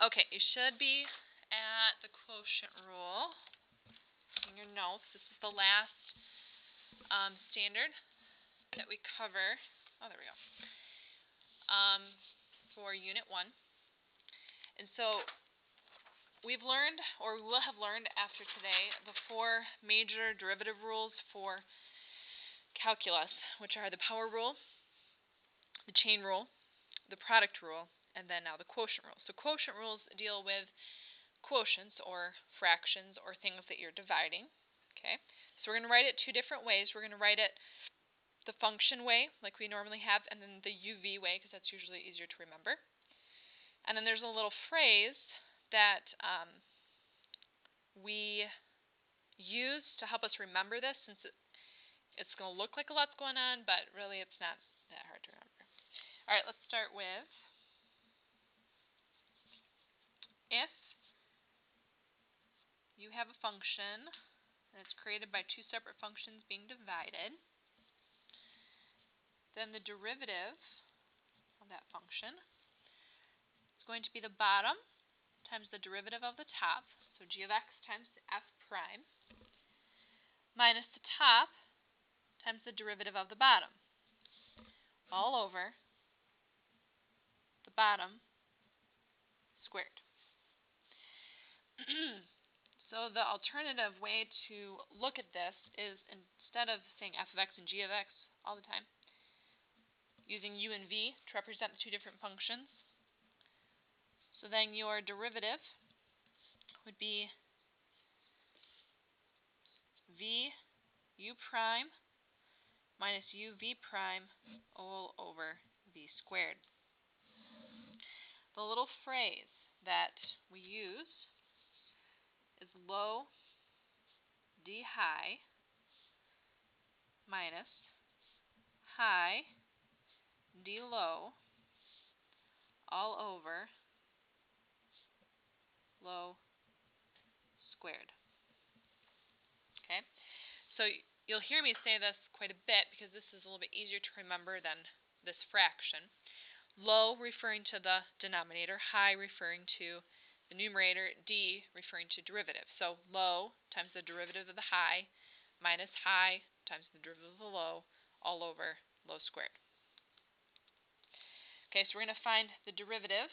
Okay, you should be at the quotient rule in your notes. This is the last standard that we cover. Oh, there we go. For Unit 1. And so we've learned, or we will have learned after today, the 4 major derivative rules for calculus, which are the power rule, the chain rule, the product rule, and then now the quotient rule. So quotient rules deal with quotients, or fractions, or things that you're dividing. Okay, so we're going to write it 2 different ways. We're going to write it the function way, like we normally have, and then the UV way, because that's usually easier to remember. And then there's a little phrase that we use to help us remember this, since it's going to look like a lot's going on, but really it's not that hard to remember. All right, let's start with if you have a function and it's created by 2 separate functions being divided, then the derivative of that function is going to be the bottom times the derivative of the top, so g of x times f prime, minus the top times the derivative of the bottom, all over the bottom squared. So the alternative way to look at this is, instead of saying f of x and g of x all the time, using u and v to represent the 2 different functions. So then your derivative would be v u prime minus uv prime all over v squared. The little phrase that we use is low d high minus high d low all over low squared. Okay, so you'll hear me say this quite a bit because this is a little bit easier to remember than this fraction. Low referring to the denominator, high referring to the numerator, d referring to derivative. So low times the derivative of the high minus high times the derivative of the low all over low squared. Okay, so we're going to find the derivative.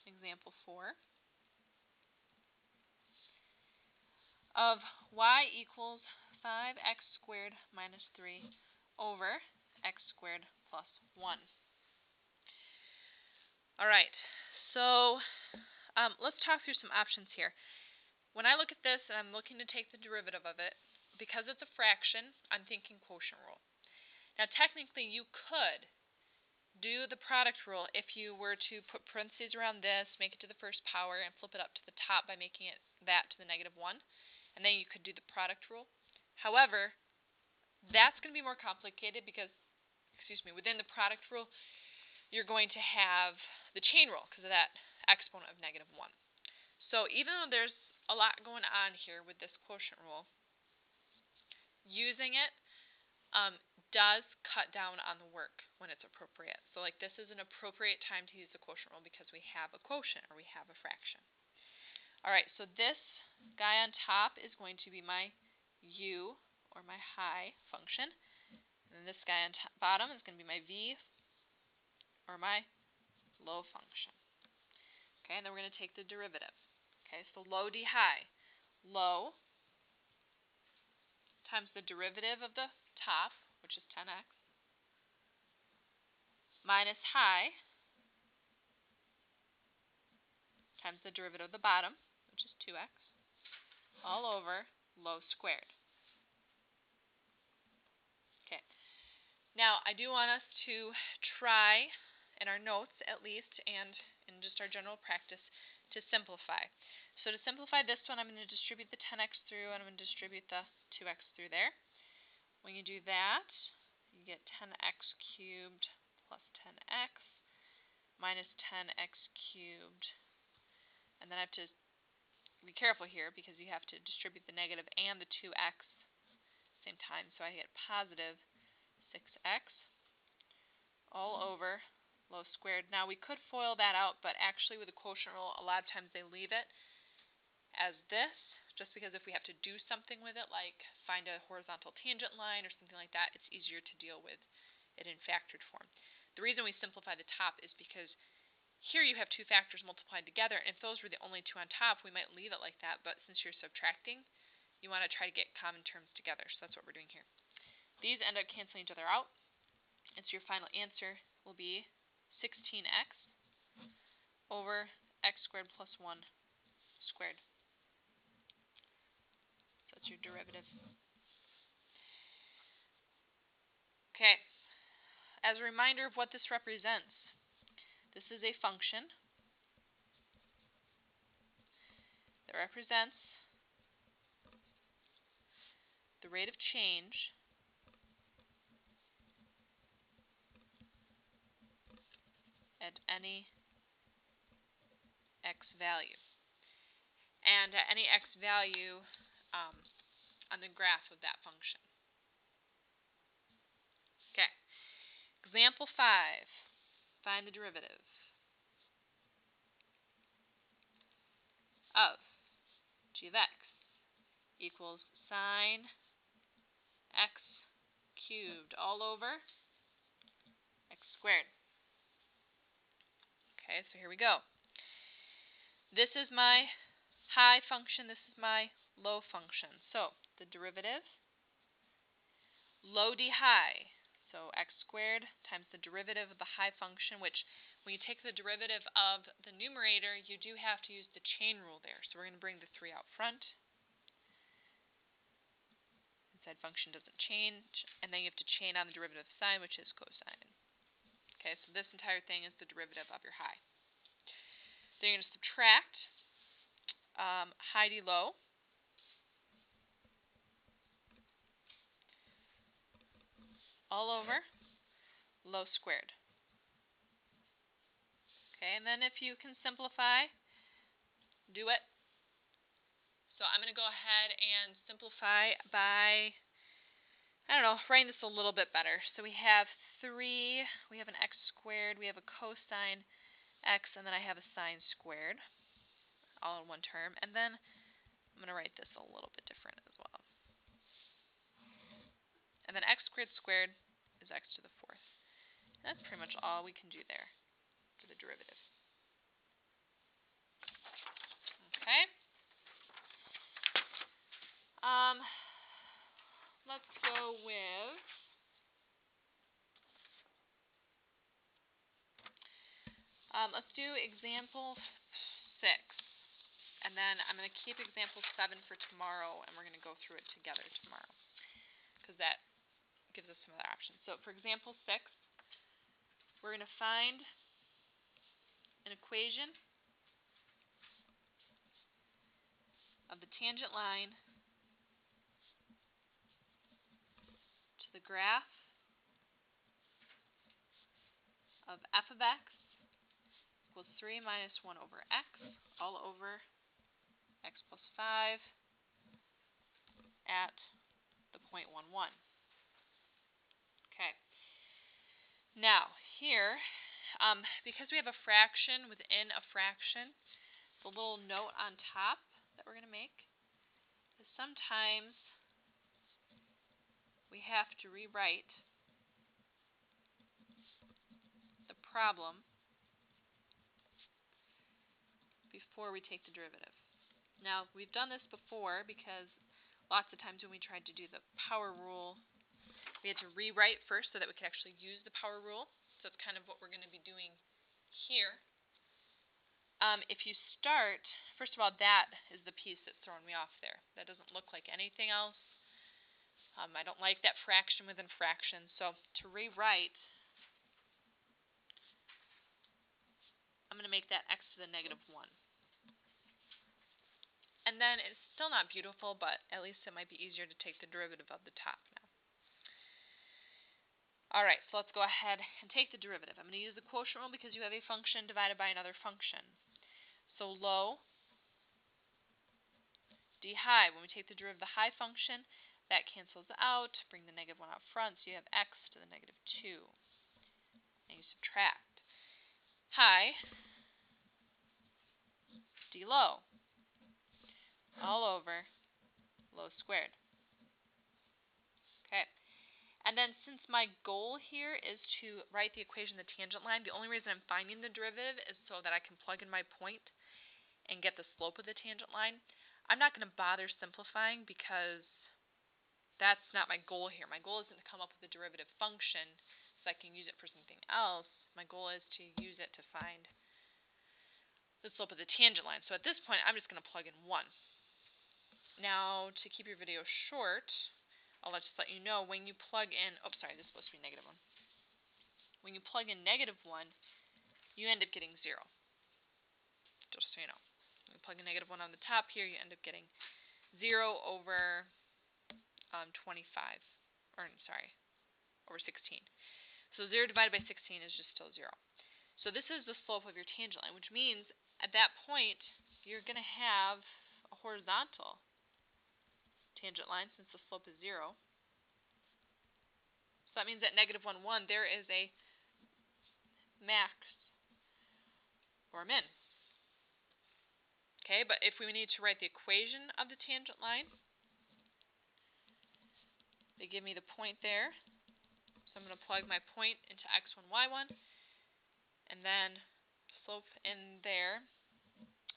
Example 4 of y equals 5x squared minus 3 over x squared plus 1. Alright, so let's talk through some options here. When I look at this and I'm looking to take the derivative of it, because it's a fraction, I'm thinking quotient rule. Now technically you could do the product rule if you were to put parentheses around this, make it to the first power, and flip it up to the top by making it that to the negative 1. And then you could do the product rule. However, that's going to be more complicated because, within the product rule, you're going to have the chain rule because of that exponent of negative 1. So even though there's a lot going on here with this quotient rule, using it does cut down on the work when it's appropriate. So like this is an appropriate time to use the quotient rule because we have a quotient or we have a fraction. Alright, so this guy on top is going to be my u, or my high function. And this guy on bottom is going to be my v, or my low function. Okay, and then we're going to take the derivative. Okay, so low d high. Low times the derivative of the top, which is 10x, minus high times the derivative of the bottom, which is 2x, all over low squared. Okay. Now, I do want us to try, in our notes at least, and in just our general practice, to simplify. So to simplify this one, I'm going to distribute the 10x through, and I'm going to distribute the 2x through there. When you do that, you get 10x cubed plus 10x minus 10x cubed. And then I have to be careful here because you have to distribute the negative and the 2x same time. So I get positive 6x all over low squared. Now we could FOIL that out, but actually with the quotient rule, a lot of times they leave it as this, just because if we have to do something with it, like find a horizontal tangent line or something like that, it's easier to deal with it in factored form. The reason we simplify the top is because here you have two factors multiplied together, and if those were the only two on top, we might leave it like that, but since you're subtracting, you want to try to get common terms together, so that's what we're doing here. These end up canceling each other out, and so your final answer will be 16x over x squared plus 1 squared. So that's your derivative. Okay, as a reminder of what this represents, this is a function that represents the rate of change at any x value. And at any x value on the graph of that function. Okay, example 5. Find the derivative of g of x equals sine x cubed all over x squared. Okay, so here we go. This is my high function, this is my low function. So the derivative, low d high, so x squared times the derivative of the high function, which when you take the derivative of the numerator, you do have to use the chain rule there. So we're going to bring the 3 out front. Inside function doesn't change, and then you have to chain on the derivative of sine, which is cosine. Okay, so this entire thing is the derivative of your high. Then you're going to subtract high d low. All over low squared. Okay, and then if you can simplify, do it. So I'm going to go ahead and simplify by, I don't know, writing this a little bit better. So we have 3, we have an x squared, we have a cosine x, and then I have a sine squared, all in one term. And then I'm going to write this a little bit different as well. And then x squared squared is x to the 4th. And that's pretty much all we can do there for the derivative. Okay. Let's go with let's do example 6. And then I'm going to keep example 7 for tomorrow, and we're going to go through it together tomorrow, because that gives us some other options. So for example 6, we're going to find an equation of the tangent line to the graph of f of x equals 3 minus 1 over x all over x plus 5 at the point 1, 1. Okay. Now, here, because we have a fraction within a fraction, the little note on top that we're going to make is sometimes we have to rewrite the problem before we take the derivative. Now, we've done this before because lots of times when we tried to do the power rule, we had to rewrite first so that we could actually use the power rule. So it's kind of what we're going to be doing here. If you start, first of all, that is the piece that's throwing me off there. That doesn't look like anything else. I don't like that fraction within fraction. So to rewrite, I'm going to make that x to the negative 1. And then it's still not beautiful, but at least it might be easier to take the derivative of the top now. Alright, so let's go ahead and take the derivative. I'm going to use the quotient rule because you have a function divided by another function. So low d high, when we take the derivative of the high function, that cancels out. Bring the negative 1 out front, so you have x to the negative 2. And you subtract. high d low all over low squared. Okay. And then since my goal here is to write the equation the tangent line, the only reason I'm finding the derivative is so that I can plug in my point and get the slope of the tangent line. I'm not going to bother simplifying because that's not my goal here. My goal isn't to come up with a derivative function so I can use it for something else. My goal is to use it to find the slope of the tangent line. So at this point, I'm just going to plug in 1. Now, to keep your video short, I'll just let you know when you plug in, oh, sorry, this is supposed to be -1. When you plug in -1, you end up getting 0. Just so you know. When you plug in -1 on the top here, you end up getting 0 over 25, or sorry, over 16. So 0 divided by 16 is just still 0. So this is the slope of your tangent line, which means at that point, you're going to have a horizontal tangent line since the slope is 0. So that means at -1, 1, there is a max or a min. Okay, but if we need to write the equation of the tangent line, they give me the point there. So I'm going to plug my point into x1, y1, and then slope in there.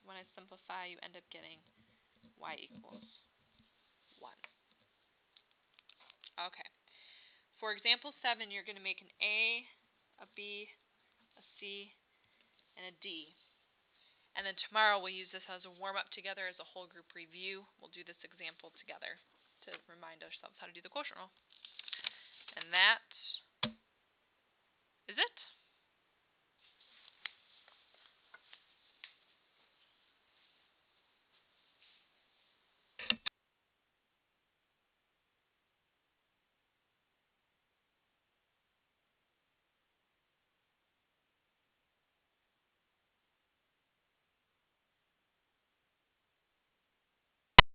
When I simplify, you end up getting y equals 1. Okay. For example 7, you're going to make an A, a B, a C, and a D. And then tomorrow we'll use this as a warm-up together as a whole group review. We'll do this example together to remind ourselves how to do the quotient rule. And that